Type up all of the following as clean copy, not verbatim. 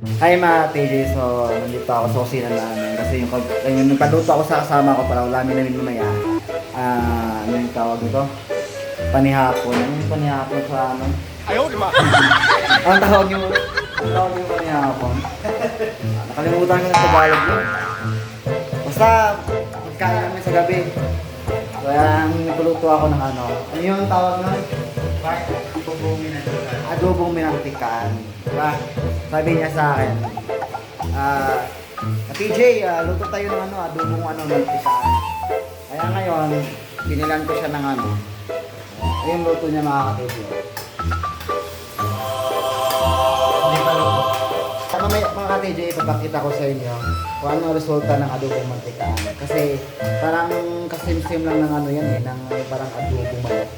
Hi mga TJ, so nandito ako sa kusina namin kasi yung nagpaluto ako sa kasama ko para ulamin namin mamaya. Ano yung tawag nito? Panihapon. Ano yung panihapon sa ano? Ayaw, di ba? Ang tawag yung panihapon. Nakalimutan ko ng Tagalog yun. Basta pagkain namin sa gabi. Kaya nagpaluto ako ng ano. Ano yung tawag nun? Adobong minantikaan. Diba? Sabi niya sa akin, TJ, luto tayo ng ano, adobong mantikaan. Kaya ngayon, pinilan ko siya ng ano. Ayun luto niya mga ka-TJ. Hindi pa luto. Mamaya mga ka-TJ, ipapakita ko sa inyo kung ano ang resulta ng adobong mantikaan. Kasi parang kasim-sim lang ng ano yan eh, ng parang adobong manok.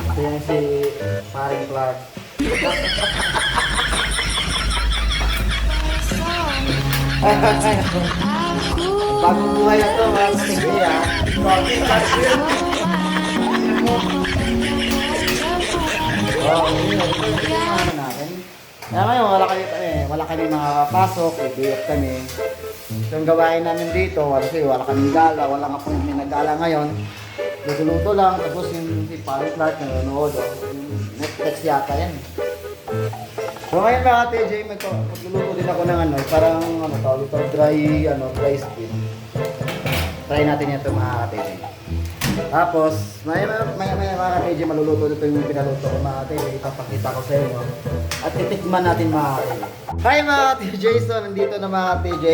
Ito yan si Paring Clark. Bagong buhay na ito mga ka-TJ Kaya ngayon, wala kami makakapasok, ibiyok kami. So, yung gawain namin dito, wala kaming gala, wala nga po may nagala ngayon. Luto-luto lang, tapos yung si Paring Clark nanonood, yung Netflix yata yan. So ngayon mga TJ, magluluto din ako ng ano, parang ano tawag ito, dry squid. Try natin ito mga TJ. Tapos, may mga TJ, maluluto dito yung pinaluto ko mga TJ, ipapakita ko sa inyo. At titikman natin mga TJ. Hi mga TJ, so nandito na mga TJ.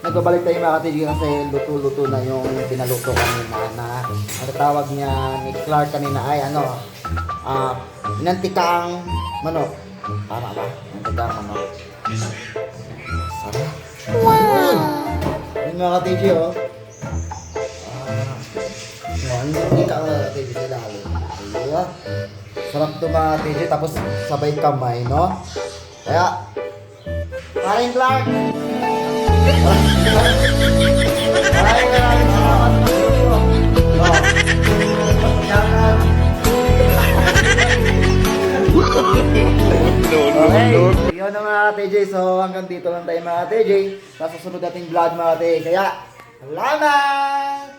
Nagbabalik tayo mga TJ kasi luto-luto na yung pinaluto kanina na ang tawag niya ni Clark kanina ay ano, minantikaang manok. Tama ba? Minantikaang manok. Sarap. Wow! Yung mga TJ oh. Hindi ka TJ sila halo. Diba? Sarap to mga TJ tapos sabay kamay no? Kaya Paring Clark! Okay, yun na mga TJ. So hanggang dito lang tayo mga TJ. Sa susunod nating vlog mga TJ. Kaya, salamat!